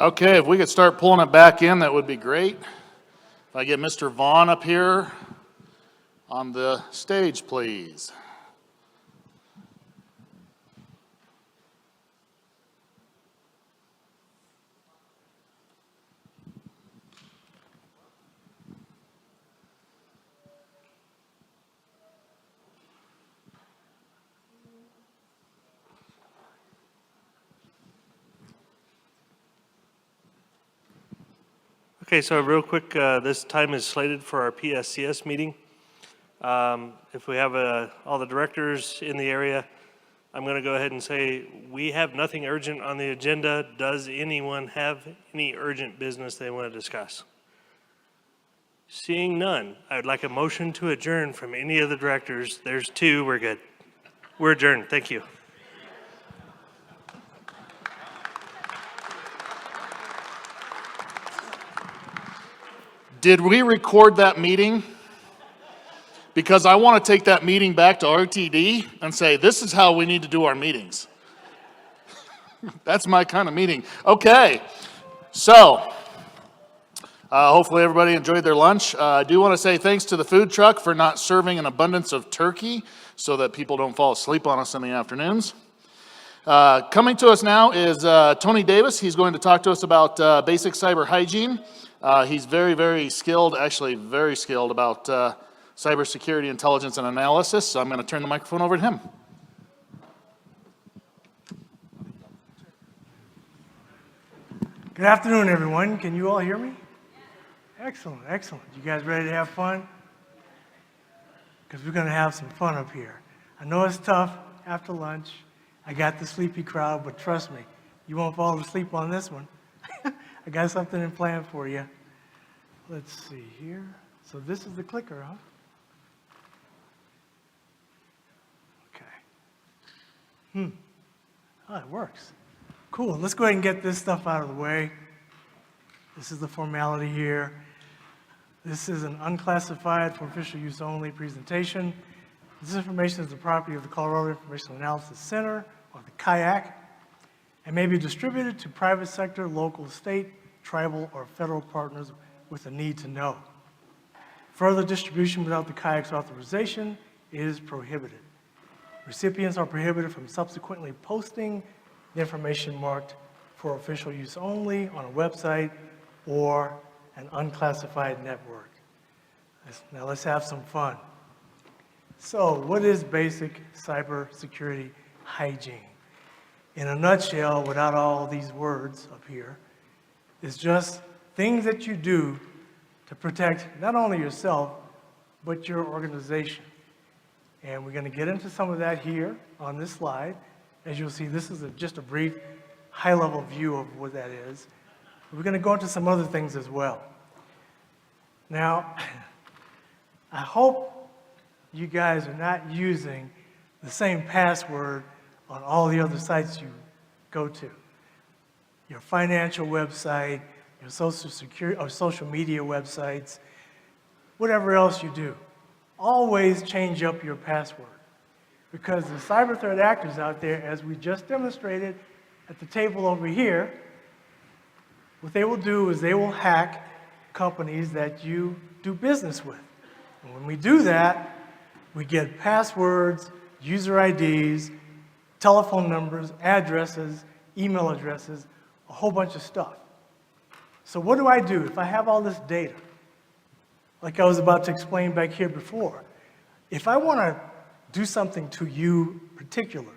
Okay, if we could start pulling it back in, that would be great. If I get Mr. Vaughn up here on the stage, please. Okay, so real quick, this time is slated for our PSCS meeting. If we have all the directors in the area, I'm going to go ahead and say we have nothing urgent on the agenda. Does anyone have any urgent business they want to discuss? Seeing none, I would like a motion to adjourn from any of the directors. There's two, we're good. We're adjourned, thank you. Did we record that meeting? Because I want to take that meeting back to RTD and say, this is how we need to do our meetings. That's my kind of meeting. Okay, so hopefully everybody enjoyed their lunch. I do want to say thanks to the food truck for not serving an abundance of turkey so that people don't fall asleep on us in the afternoons. Coming to us now is Tony Davis. He's going to talk to us about basic cyber hygiene. He's very, very skilled, actually very skilled about cybersecurity intelligence and analysis. So I'm going to turn the microphone over to him. Good afternoon, everyone. Can you all hear me? Excellent, excellent. You guys ready to have fun? Because we're going to have some fun up here. I know it's tough after lunch. I got the sleepy crowd, but trust me, you won't fall asleep on this one. I got something in plan for you. Let's see here. So this is the clicker, huh? Okay. Oh, it works. Cool. Let's go ahead and get this stuff out of the way. This is the formality here. This is an unclassified for official use only presentation. This information is the property of the Colorado Information Analysis Center, or the CIAC, and may be distributed to private sector, local, state, tribal, or federal partners with a need to know. Further distribution without the CIAC's authorization is prohibited. Recipients are prohibited from subsequently posting the information marked for official use only on a website or an unclassified network. Now let's have some fun. So what is basic cybersecurity hygiene? In a nutshell, without all these words up here, it's just things that you do to protect not only yourself, but your organization. And we're going to get into some of that here on this slide. As you'll see, this is just a brief, high-level view of what that is. We're going to go into some other things as well. Now, I hope you guys are not using the same password on all the other sites you go to. Your financial website, your social security or social media websites, whatever else you do. Always change up your password, because the cyber threat actors out there, as we just demonstrated at the table over here, what they will do is they will hack companies that you do business with. And when we do that, we get passwords, user IDs, telephone numbers, addresses, email addresses, a whole bunch of stuff. So what do I do if I have all this data? Like I was about to explain back here before. If I want to do something to you particular,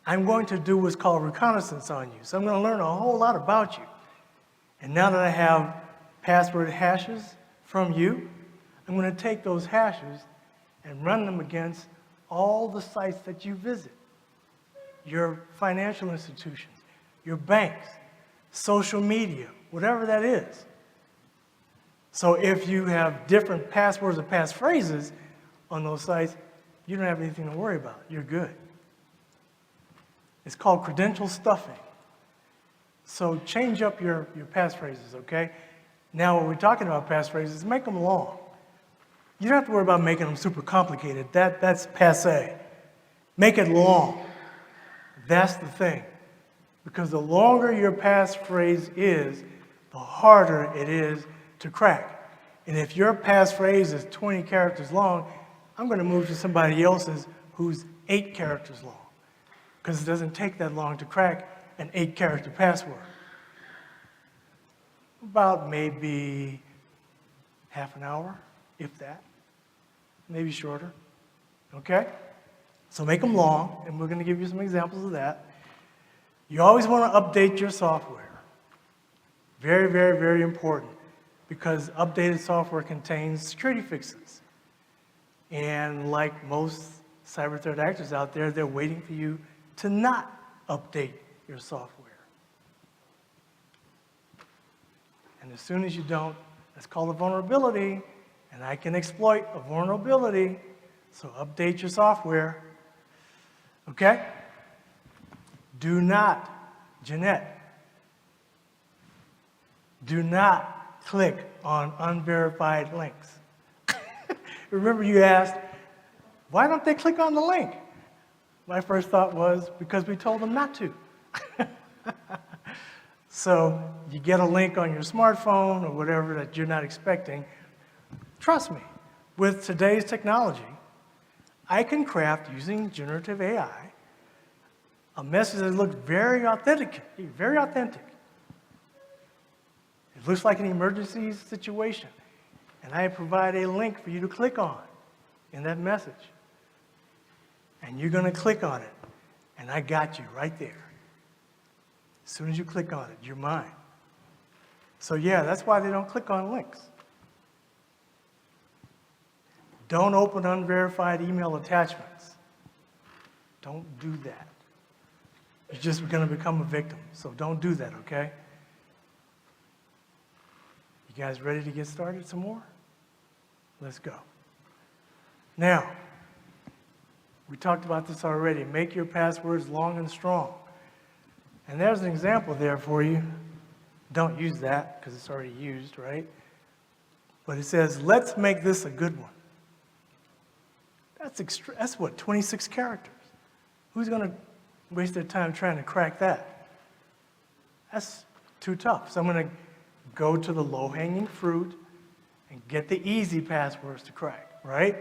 I'm going to do what's called reconnaissance on you. So I'm going to learn a whole lot about you. And now that I have password hashes from you, I'm going to take those hashes and run them against all the sites that you visit. Your financial institutions, your banks, social media, whatever that is. So if you have different passwords or passphrases on those sites, you don't have anything to worry about. You're good. It's called credential stuffing. So change up your passphrases, okay? Now, when we're talking about passphrases, make them long. You don't have to worry about making them super complicated. That's passé. Make it long. That's the thing. because the longer your passphrase is, the harder it is to crack. And if your passphrase is 20 characters long, I'm going to move to somebody else's who's 8 characters long, because it doesn't take that long to crack an 8-character password. About maybe half an hour, if that, maybe shorter, okay? So make them long, and we're going to give you some examples of that. You always want to update your software. Very, very, very important, because updated software contains security fixes. And like most cyber threat actors out there, they're waiting for you to not update your software. And as soon as you don't, that's called a vulnerability, and I can exploit a vulnerability, so update your software. Okay? Do not, Jeanette, do not click on unverified links. Remember you asked, why don't they click on the link? My first thought was, because we told them not to. So you get a link on your smartphone or whatever that you're not expecting. Trust me, with today's technology, I can craft, using generative AI, a message that looks very authentic, very authentic. It looks like an emergency situation. And I provide a link for you to click on in that message. And you're going to click on it. And I got you right there. As soon as you click on it, you're mine. So yeah, that's why they don't click on links. Don't open unverified email attachments. Don't do that. You're just going to become a victim. So don't do that, okay? You guys ready to get started some more? Let's go. Now, we talked about this already. Make your passwords long and strong. And there's an example there for you. Don't use that because it's already used, right? But it says, let's make this a good one. That's what, 26 characters? Who's going to waste their time trying to crack that? That's too tough. So I'm going to go to the low-hanging fruit and get the easy passwords to crack, right?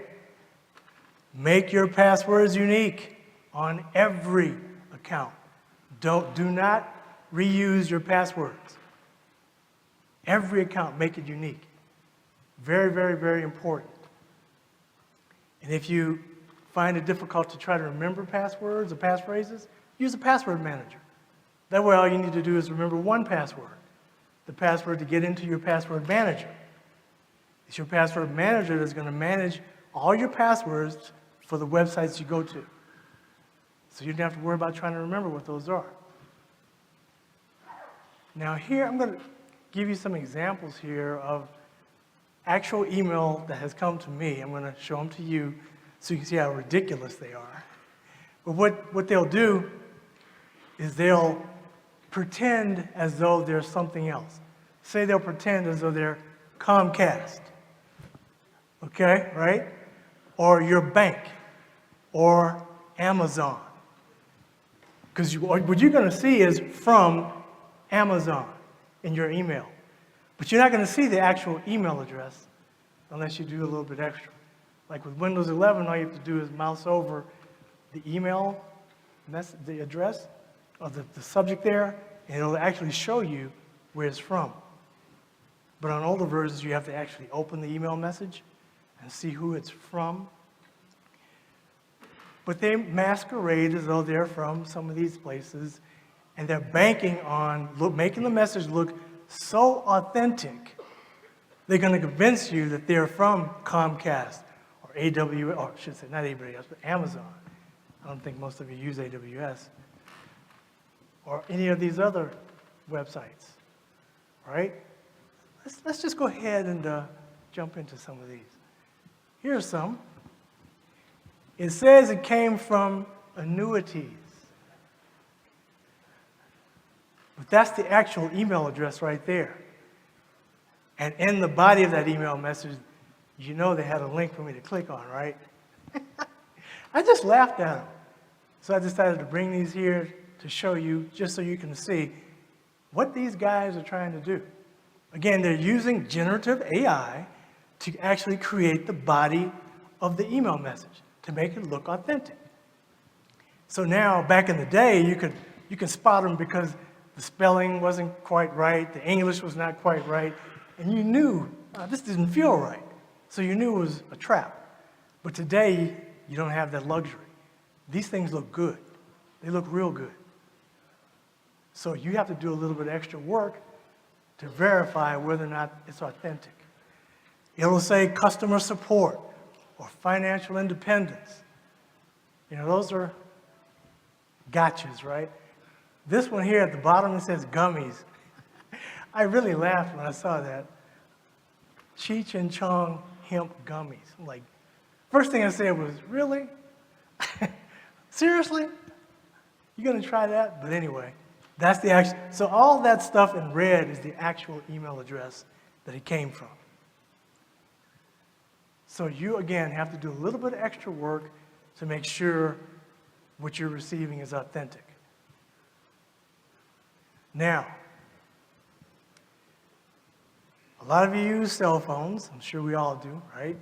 Make your passwords unique on every account. Do not reuse your passwords. Every account, make it unique. Very, very, very important. And if you find it difficult to try to remember passwords or passphrases, use a password manager. That way all you need to do is remember one password, the password to get into your password manager. It's your password manager that's going to manage all your passwords for the websites you go to. So you don't have to worry about trying to remember what those are. Now here, I'm going to give you some examples here of actual email that has come to me. I'm going to show them to you so you can see how ridiculous they are. But what they'll do is they'll pretend as though they're something else. Say they'll pretend as though they're Comcast, okay, right? Or your bank, or Amazon. Because what you're going to see is from Amazon in your email. But you're not going to see the actual email address unless you do a little bit extra. Like with Windows 11, all you have to do is mouse over the email, the address, or the subject there, and it'll actually show you where it's from. But on older versions, you have to actually open the email message and see who it's from. But they masquerade as though they're from some of these places, and they're banking on making the message look so authentic, they're going to convince you that they're from Comcast or AWS, or I should say not AWS, but Amazon. I don't think most of you use AWS, or any of these other websites, right? Let's just go ahead and jump into some of these. Here's some. It says it came from annuities. But that's the actual email address right there. And in the body of that email message, you know they had a link for me to click on, right? I just laughed at them. So I decided to bring these here to show you, just so you can see what these guys are trying to do. Again, they're using generative AI to actually create the body of the email message to make it look authentic. So now, back in the day, you could spot them because the spelling wasn't quite right, the English was not quite right, and you knew this didn't feel right. So you knew it was a trap. But today, you don't have that luxury. These things look good. They look real good. So you have to do a little bit of extra work to verify whether or not it's authentic. It will say customer support or financial independence. You know, those are gotchas, right? This one here at the bottom, it says gummies. I really laughed when I saw that. Cheech and Chong hemp gummies. I'm like, first thing I said was, really? Seriously? You gonna try that? But anyway, that's the actual, so all that stuff in red is the actual email address that it came from. So you, again, have to do a little bit of extra work to make sure what you're receiving is authentic. Now, a lot of you use cell phones. I'm sure we all do, right?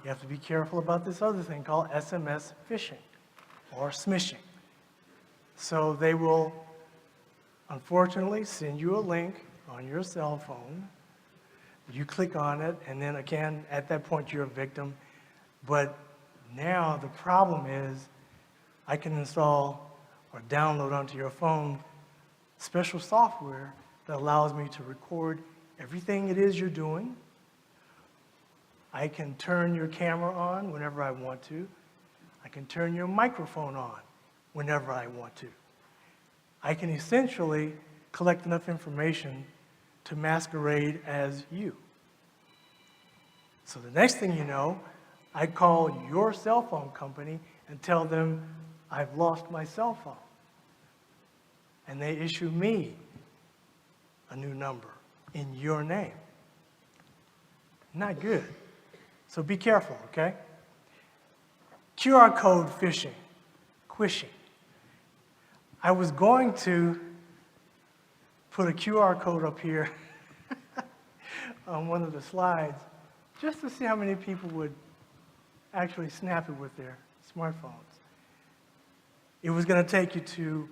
You have to be careful about this other thing called SMS phishing or smishing. So they will, unfortunately, send you a link on your cell phone. You click on it, and then again, at that point, you're a victim. But now the problem is I can install or download onto your phone special software that allows me to record everything it is you're doing. I can turn your camera on whenever I want to. I can turn your microphone on whenever I want to. I can essentially collect enough information to masquerade as you. So the next thing you know, I call your cell phone company and tell them I've lost my cell phone. And they issue me a new number in your name. Not good. So be careful, okay? QR code phishing, quishing. I was going to put a QR code up here on one of the slides just to see how many people would actually snap it with their smartphones. It was going to take you to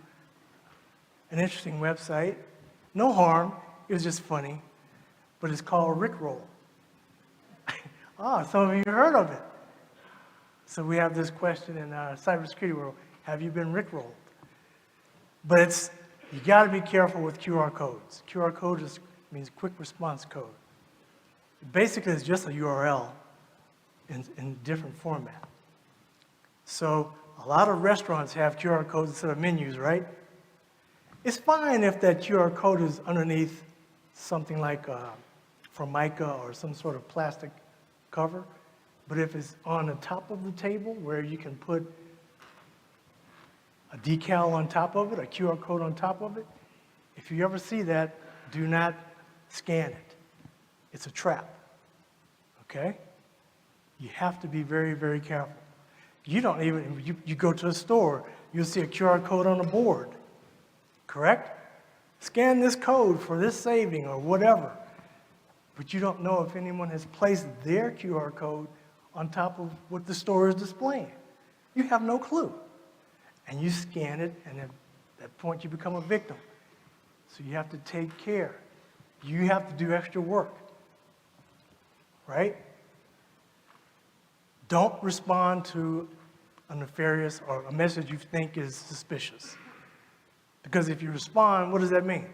an interesting website. No harm, it was just funny, but it's called Rickroll. Some of you heard of it. So we have this question in cybersecurity world, have you been Rickrolled? But you gotta be careful with QR codes. QR code means quick response code. Basically, it's just a URL in different format. So a lot of restaurants have QR codes instead of menus, right? It's fine if that QR code is underneath something like Formica or some sort of plastic cover, but if it's on the top of the table where you can put a decal on top of it, a QR code on top of it, if you ever see that, do not scan it. It's a trap, okay? You have to be very, very careful. You don't even, you go to a store, you'll see a QR code on a board, correct? Scan this code for this saving or whatever. But you don't know if anyone has placed their QR code on top of what the store is displaying. You have no clue. And you scan it, and at that point you become a victim. So you have to take care. You have to do extra work, right? Don't respond to a nefarious or a message you think is suspicious. Because if you respond, what does that mean?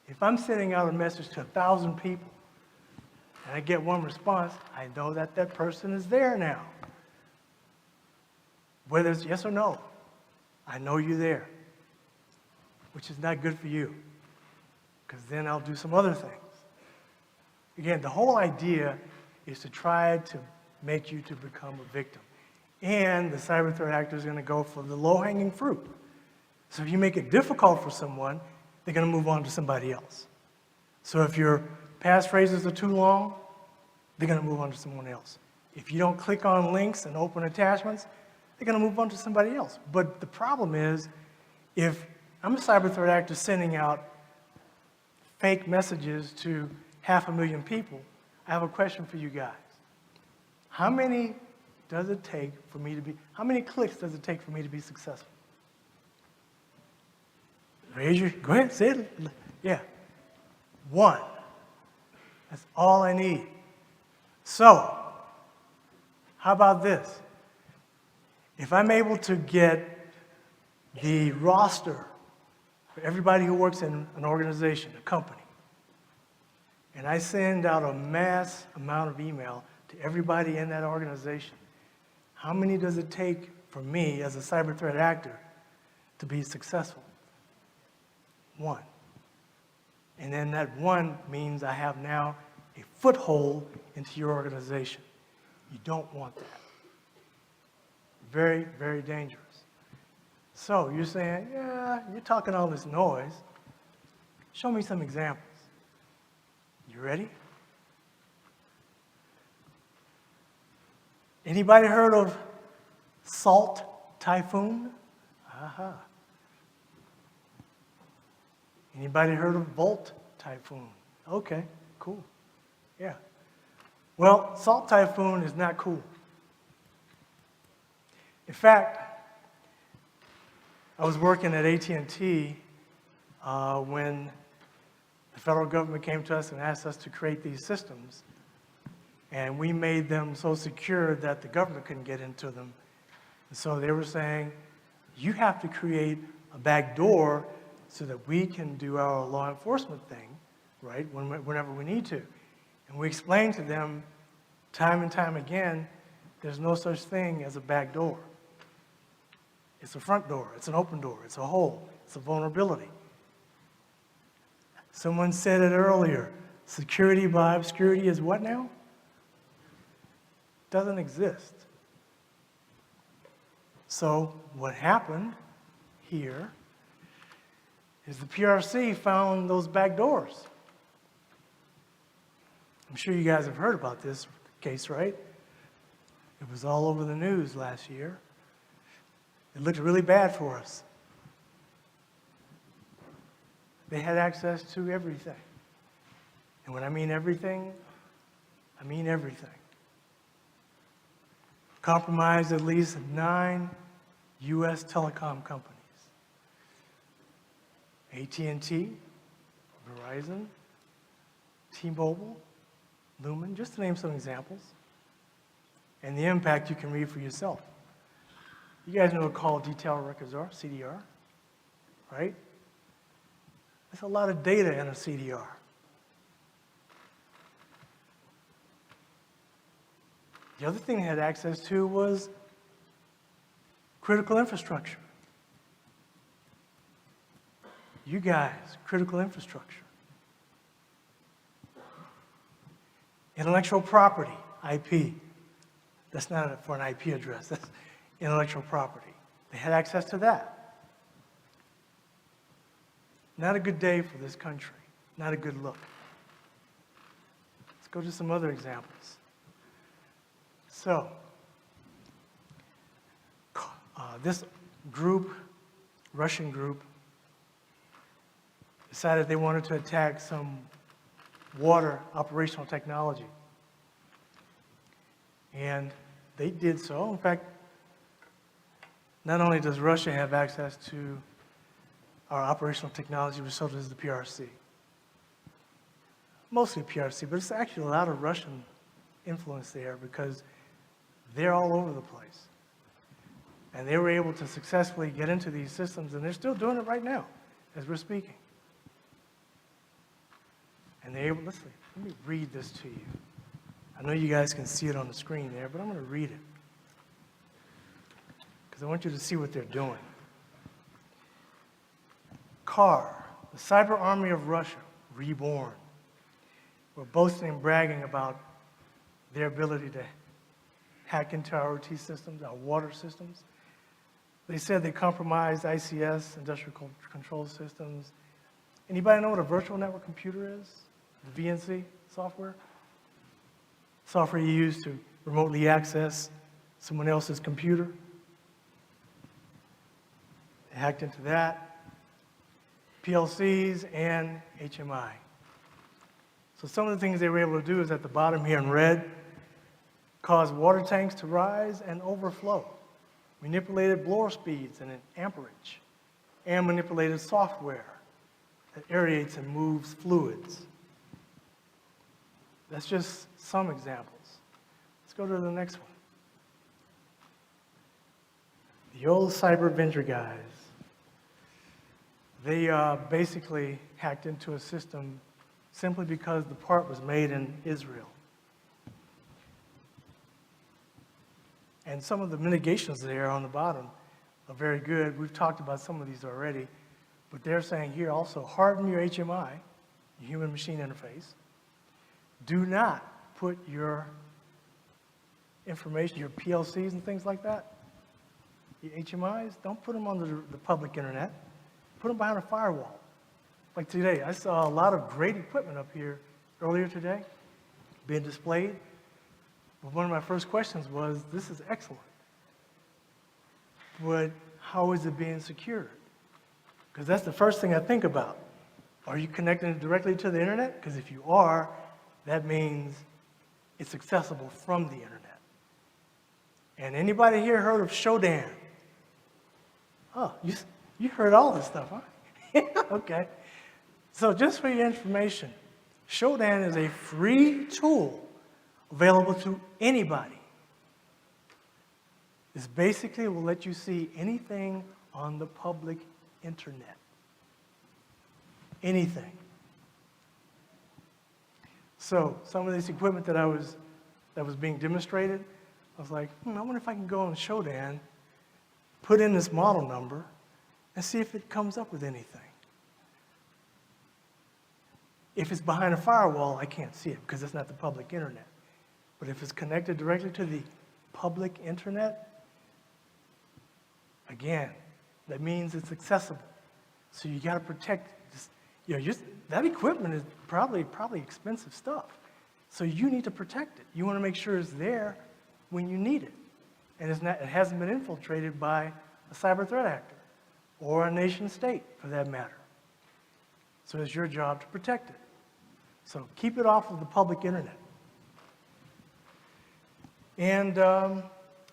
If I'm sending out a message to 1,000 people and I get one response, I know that that person is there now. Whether it's yes or no, I know you're there, which is not good for you, because then I'll do some other things. Again, the whole idea is to try to make you to become a victim. And the cyber threat actor is going to go for the low-hanging fruit. So if you make it difficult for someone, they're going to move on to somebody else. So if your passphrases are too long, they're going to move on to someone else. If you don't click on links and open attachments, they're going to move on to somebody else. But the problem is, If I'm a cyber threat actor sending out fake messages to 500,000 people, I have a question for you guys. How many does it take for me to be, how many clicks does it take for me to be successful? Go ahead, say it. Yeah. 1. That's all I need. So, how about this? If I'm able to get the roster for everybody who works in an organization, a company, and I send out a mass amount of email to everybody in that organization, how many does it take for me as a cyber threat actor to be successful? 1. And then that 1 means I have now a foothold into your organization. You don't want that. Very, very dangerous. So you're saying, yeah, you're talking all this noise. Show me some examples. You ready? Anybody heard of salt typhoon? Aha. Anybody heard of volt typhoon? Okay, cool. Yeah. Well, salt typhoon is not cool. In fact, I was working at AT&T when the federal government came to us and asked us to create these systems. And we made them so secure that the government couldn't get into them. And so they were saying, you have to create a back door so that we can do our law enforcement thing, right, whenever we need to. And we explained to them time and time again, there's no such thing as a back door. It's a front door, it's an open door, it's a hole, it's a vulnerability. Someone said it earlier, security by obscurity is what now? Doesn't exist. So what happened here is the PRC found those back doors. I'm sure you guys have heard about this case, right? It was all over the news last year. It looked really bad for us. They had access to everything. And when I mean everything, I mean everything. Compromised at least 9 U.S. telecom companies. AT&T, Verizon, T-Mobile, Lumen, just to name some examples. And the impact you can read for yourself. You guys know what call detailed records are, CDR, right? There's a lot of data in a CDR. The other thing they had access to was critical infrastructure. You guys, critical infrastructure. Intellectual property, IP. That's not for an IP address, that's intellectual property. They had access to that. Not a good day for this country, not a good look. Let's go to some other examples. So, this group, Russian group, decided they wanted to attack some water operational technology. And they did so. In fact, not only does Russia have access to our operational technology, but so does the PRC. Mostly PRC, but it's actually a lot of Russian influence there because they're all over the place. And they were able to successfully get into these systems, and they're still doing it right now as we're speaking. And they're able, let me read this to you. I know you guys can see it on the screen there, but I'm going to read it because I want you to see what they're doing. CAR, the Cyber Army of Russia, reborn. We're boasting and bragging about their ability to hack into our OT systems, our water systems. They said they compromised ICS, industrial control systems. Anybody know what a virtual network computer is? The VNC software? Software you use to remotely access someone else's computer. They hacked into that, PLCs, and HMI. So some of the things they were able to do is at the bottom here in red, cause water tanks to rise and overflow, manipulated blower speeds and an amperage, and manipulated software that aerates and moves fluids. That's just some examples. Let's go to the next one. The old cyber vendor guys. They basically hacked into a system simply because the part was made in Israel. And some of the mitigations there on the bottom are very good. We've talked about some of these already, but they're saying here also harden your HMI, your human machine interface. Do not put your information, your PLCs and things like that, your HMIs, don't put them on the public internet. Put them behind a firewall. Like today, I saw a lot of great equipment up here earlier today being displayed. But one of my first questions was, this is excellent, but how is it being secured? Because that's the first thing I think about. Are you connecting it directly to the internet? Because if you are, that means it's accessible from the internet. And anybody here heard of Shodan? Oh, you heard all this stuff, huh? Okay. So just for your information, Shodan is a free tool available to anybody. This basically will let you see anything on the public internet. Anything. So some of this equipment that was being demonstrated, I was like, I wonder if I can go on Shodan, put in this model number, and see if it comes up with anything. If it's behind a firewall, I can't see it because it's not the public internet. But if it's connected directly to the public internet, again, that means it's accessible. So you got to protect this. That equipment is probably expensive stuff. So you need to protect it. You want to make sure it's there when you need it. And it hasn't been infiltrated by a cyber threat actor or a nation state, for that matter. So it's your job to protect it. So keep it off of the public internet. And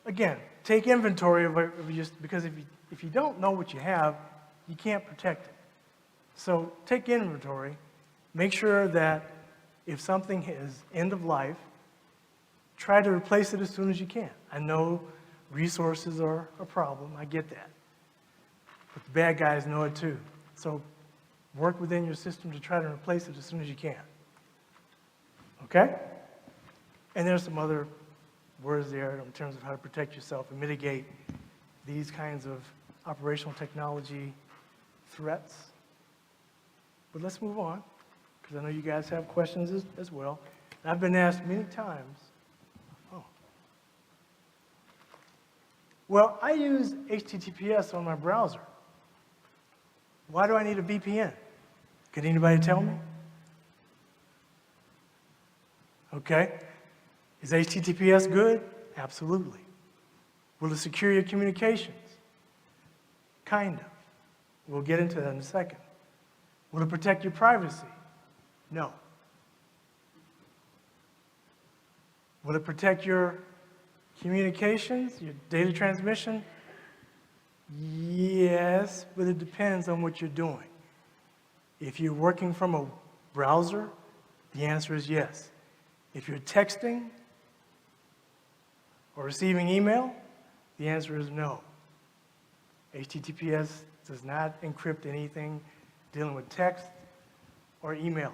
again, take inventory of because if you don't know what you have, you can't protect it. So take inventory, make sure that if something is end of life, try to replace it as soon as you can. I know resources are a problem, I get that. But the bad guys know it too. So work within your system to try to replace it as soon as you can. Okay? And there's some other words there in terms of how to protect yourself and mitigate these kinds of operational technology threats. But let's move on, because I know you guys have questions as well. I've been asked many times, well, I use HTTPS on my browser. Why do I need a VPN? Can anybody tell me? Okay. Is HTTPS good? Absolutely. Will it secure your communications? Kind of. We'll get into that in a second. Will it protect your privacy? No. Will it protect your communications, your data transmission? Yes, but it depends on what you're doing. If you're working from a browser, the answer is yes. If you're texting or receiving email, the answer is no. HTTPS does not encrypt anything dealing with text or email.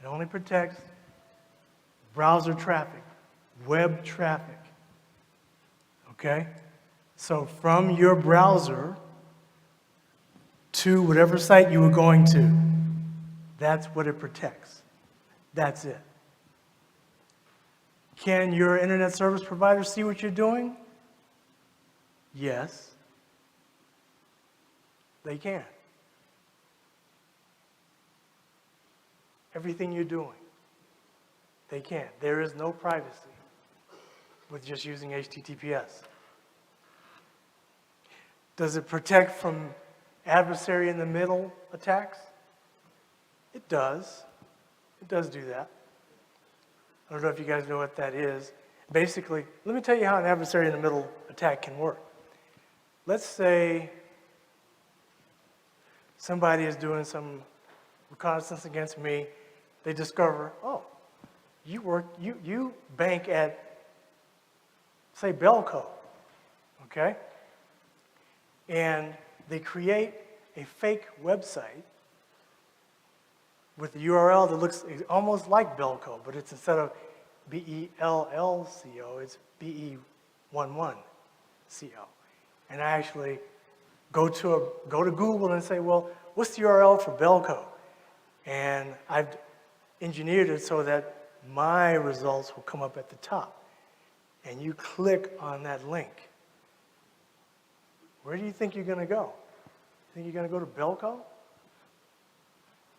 It only protects browser traffic, web traffic. Okay? So from your browser to whatever site you were going to, that's what it protects. That's it. Can your internet service provider see what you're doing? Yes. They can. Everything you're doing, they can. There is no privacy with just using HTTPS. Does it protect from adversary in the middle attacks? It does. It does do that. I don't know if you guys know what that is. Basically, let me tell you how an adversary in the middle attack can work. Let's say somebody is doing some reconnaissance against me. They discover, oh, you bank at, say, Belco, okay? And they create a fake website with the URL that looks almost like Belco, but it's instead of BELLCO, it's BE11CO. And I actually go to Google and say, well, what's the URL for Belco? And I've engineered it so that my results will come up at the top. And you click on that link. Where do you think you're going to go? You think you're going to go to Belco?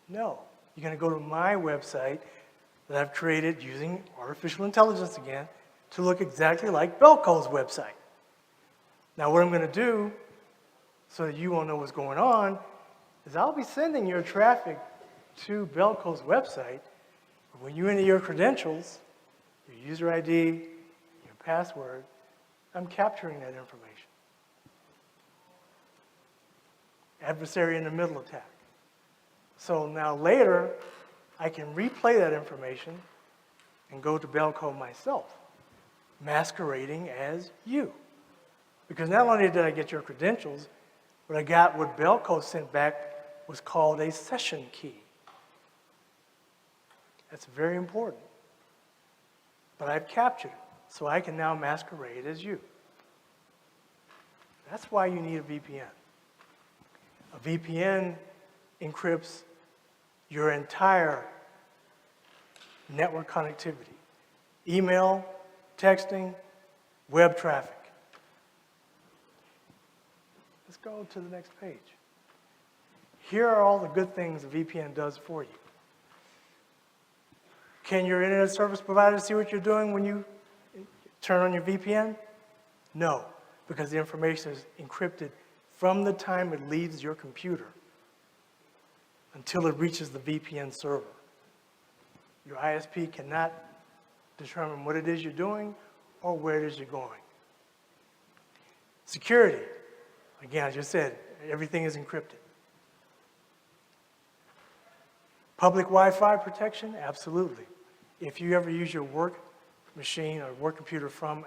No. You're going to go to my website that I've created using artificial intelligence again to look exactly like Belco's website. Now what I'm going to do, so that you won't know what's going on, is I'll be sending your traffic to Belco's website. When you enter your credentials, your user ID, your password, I'm capturing that information. Adversary in the middle attack. So now later, I can replay that information and go to Belco myself, masquerading as you. Because not only did I get your credentials, but I got what Belco sent back was called a session key. That's very important. But I've captured it, so I can now masquerade as you. That's why you need a VPN. A VPN encrypts your entire network connectivity. Email, texting, web traffic. Let's go to the next page. Here are all the good things a VPN does for you. Can your internet service provider see what you're doing when you turn on your VPN? No, because the information is encrypted from the time it leaves your computer until it reaches the VPN server. Your ISP cannot determine what it is you're doing or where it is you're going. Security. Again, I just said, everything is encrypted. Public Wi-Fi protection? Absolutely. If you ever use your work machine or work computer from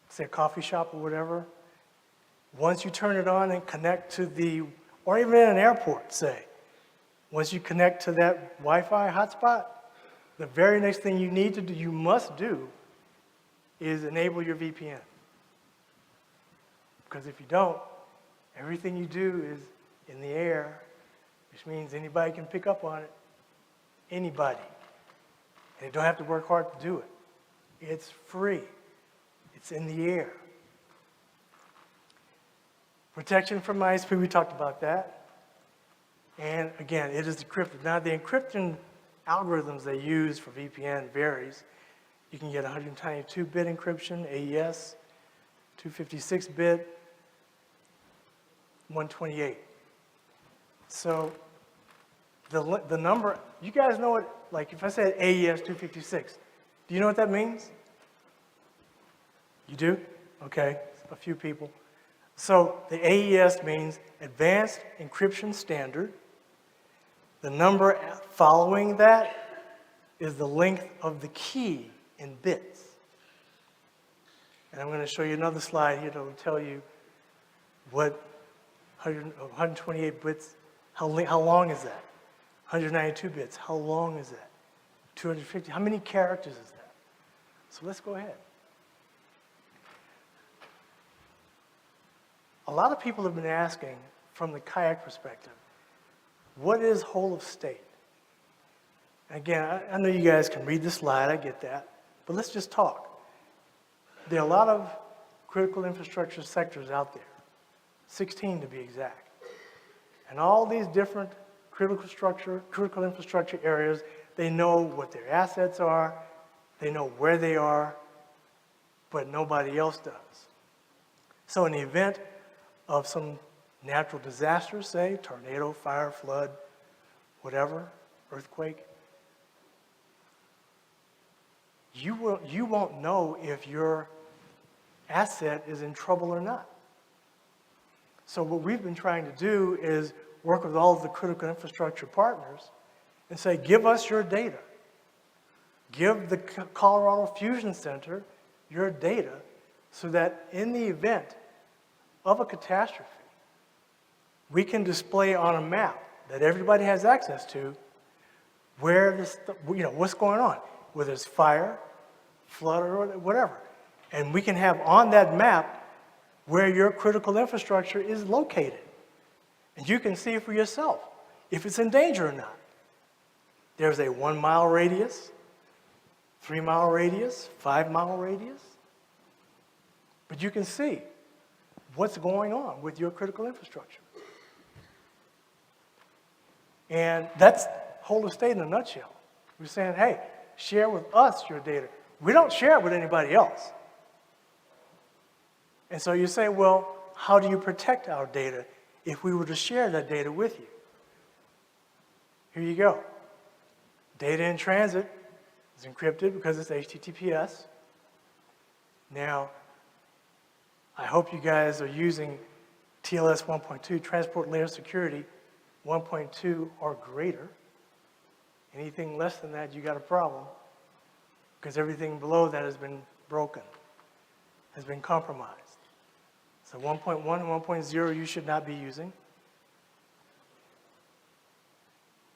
say a coffee shop or whatever, once you turn it on and connect to or even in an airport, say, once you connect to that Wi-Fi hotspot, the very next thing you must do, is enable your VPN. Because if you don't, everything you do is in the air, which means anybody can pick up on it. Anybody. And you don't have to work hard to do it. It's free. It's in the air. Protection from ISP, we talked about that. And again, it is encrypted. Now the encryption algorithms they use for VPN varies. You can get 192-bit encryption, AES, 256-bit, 128. So the number, you guys know what, like if I said AES 256, do you know what that means? You do? Okay, a few people. So the AES means Advanced Encryption Standard. The number following that is the length of the key in bits. And I'm going to show you another slide here that will tell you what 128 bits, how long is that? 192 bits, how long is that? 250, how many characters is that? So let's go ahead. A lot of people have been asking, from the CIAC perspective, what is whole of state? Again, I know you guys can read the slide, I get that, but let's just talk. There are a lot of critical infrastructure sectors out there, 16 to be exact. And all these different critical infrastructure areas, they know what their assets are, they know where they are, but nobody else does. So in the event of some natural disaster, say tornado, fire, flood, whatever, earthquake, you won't know if your asset is in trouble or not. So what we've been trying to do is work with all of the critical infrastructure partners and say, give us your data. Give the Colorado Fusion Center your data so that in the event of a catastrophe, we can display on a map that everybody has access to where this, what's going on, whether it's fire, flood, or whatever. And we can have on that map where your critical infrastructure is located. And you can see for yourself if it's in danger or not. There's a 1 mile radius, 3 mile radius, 5 mile radius. But you can see what's going on with your critical infrastructure. And that's whole estate in a nutshell. We're saying, hey, share with us your data. We don't share it with anybody else. And so you say, well, how do you protect our data if we were to share that data with you? Here you go. Data in transit is encrypted because it's HTTPS. Now, I hope you guys are using TLS 1.2, Transport Layer Security 1.2 or greater. Anything less than that, you got a problem, because everything below that has been broken, has been compromised. So 1.1 and 1.0 you should not be using.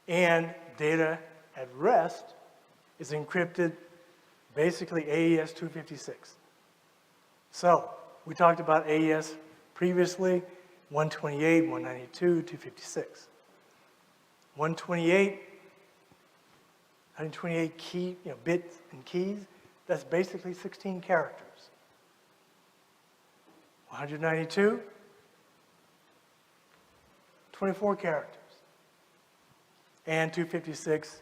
And data at rest is encrypted, basically AES 256. So we talked about AES previously, 128, 192, 256. 128 key, bits and keys, that's basically 16 characters. 192, 24 characters. And 256,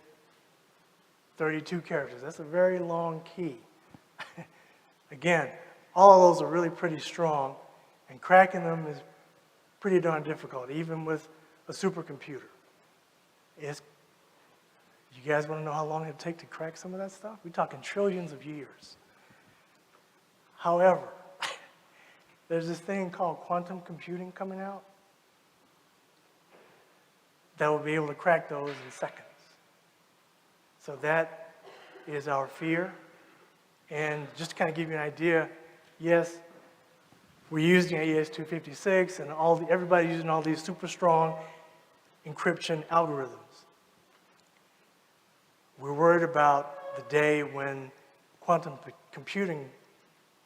32 characters. That's a very long key. Again, all of those are really pretty strong, and cracking them is pretty darn difficult, even with a supercomputer. You guys want to know how long it'd take to crack some of that stuff? We're talking trillions of years. However, there's this thing called quantum computing coming out that will be able to crack those in seconds. So that is our fear. And just to kind of give you an idea, yes, we're using AES 256 and everybody's using all these super strong encryption algorithms. We're worried about the day when quantum computing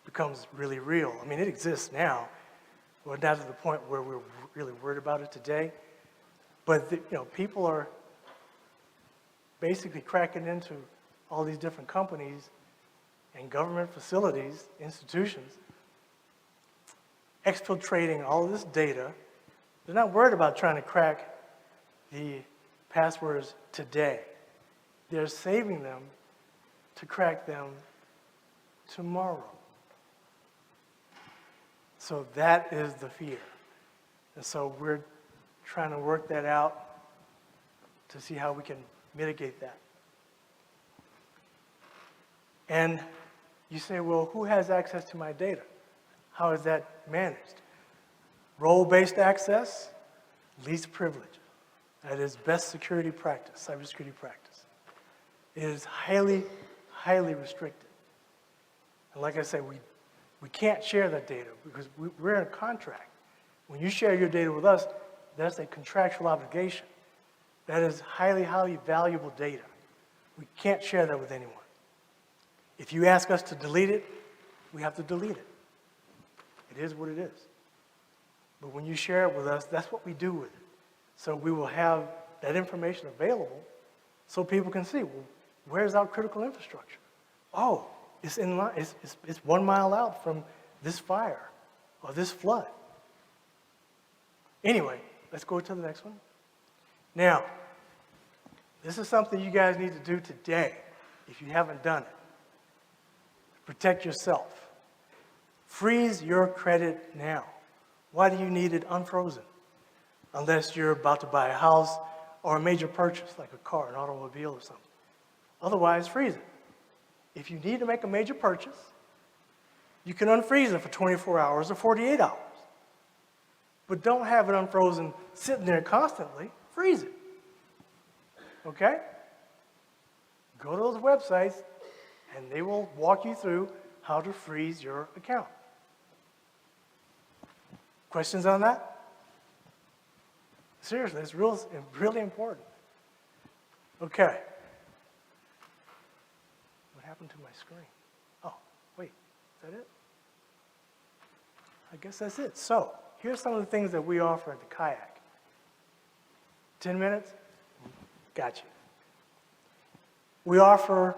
becomes really real. I mean, it exists now. We're not to the point where we're really worried about it today. But people are basically cracking into all these different companies and government facilities, institutions, exfiltrating all of this data. They're not worried about trying to crack the passwords today. They're saving them to crack them tomorrow. So that is the fear. And so we're trying to work that out to see how we can mitigate that. And you say, well, who has access to my data? How is that managed? Role-based access, least privilege. That is best security practice, cybersecurity practice. It is highly, highly restricted. And like I said, we can't share that data because we're in a contract. When you share your data with us, that's a contractual obligation. That is highly, highly valuable data. We can't share that with anyone. If you ask us to delete it, we have to delete it. It is what it is. But when you share it with us, that's what we do with it. So we will have that information available so people can see, well, where's our critical infrastructure? Oh, it's in line, it's 1 mile out from this fire or this flood. Anyway, let's go to the next one. Now, this is something you guys need to do today if you haven't done it. Protect yourself. Freeze your credit now. Why do you need it unfrozen? Unless you're about to buy a house or a major purchase, like a car, an automobile or something. Otherwise, freeze it. If you need to make a major purchase, you can unfreeze it for 24 hours or 48 hours. But don't have it unfrozen sitting there constantly. Freeze it. Okay? Go to those websites, and they will walk you through how to freeze your account. Questions on that? Seriously, it's really important. Okay. What happened to my screen? Oh, wait, is that it? I guess that's it. So, here's some of the things that we offer at the CIAC. 10 minutes? Got you. We offer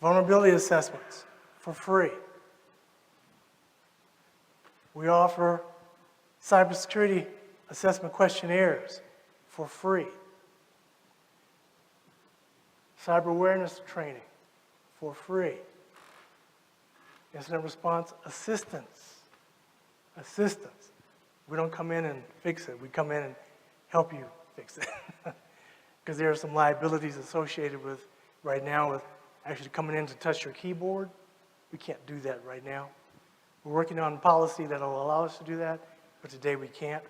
vulnerability assessments for free. We offer cybersecurity assessment questionnaires for free. Cyber awareness training for free. Incident response assistance. Assistance. We don't come in and fix it. We come in and help you fix it. Because there are some liabilities associated with, right now, with actually coming in to touch your keyboard. We can't do that right now. We're working on policy that will allow us to do that, but today we can't.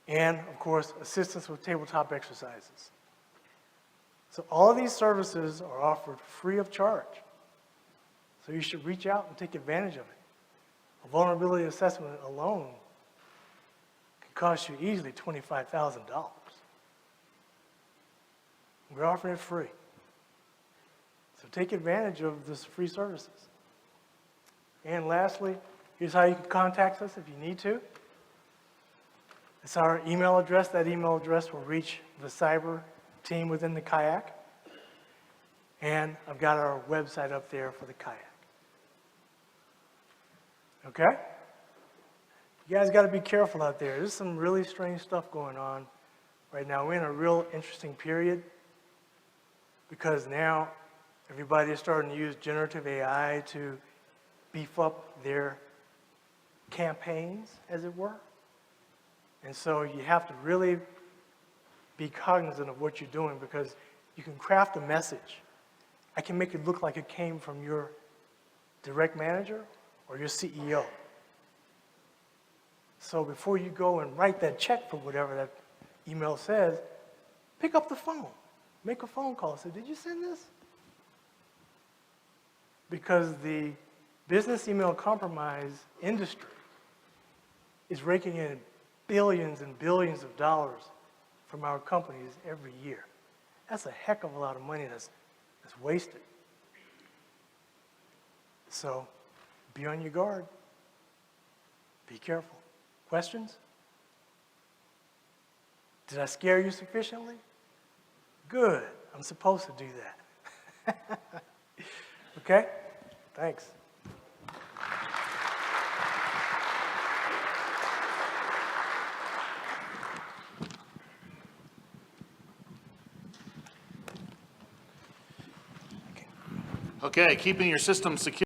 And, of course, assistance with tabletop exercises. So all of these services are offered free of charge. So you should reach out and take advantage of it. A vulnerability assessment alone can cost you easily $25,000. We're offering it free. So take advantage of this free services. And lastly, here's how you can contact us if you need to. It's our email address. That email address will reach the cyber team within the CIAC. And I've got our website up there for the CIAC. Okay? You guys got to be careful out there. There's some really strange stuff going on right now. We're in a real interesting period because now everybody is starting to use generative AI to beef up their campaigns, as it were. And so you have to really be cognizant of what you're doing because you can craft a message. I can make it look like it came from your direct manager or your CEO. So before you go and write that check for whatever that email says, pick up the phone. Make a phone call. Say, did you send this? Because the business email compromise industry is raking in billions and billions of dollars from our companies every year. That's a heck of a lot of money that's wasted. So be on your guard. Be careful. Questions? Did I scare you sufficiently? Good. I'm supposed to do that. Okay? Thanks. Okay, keeping your system secure.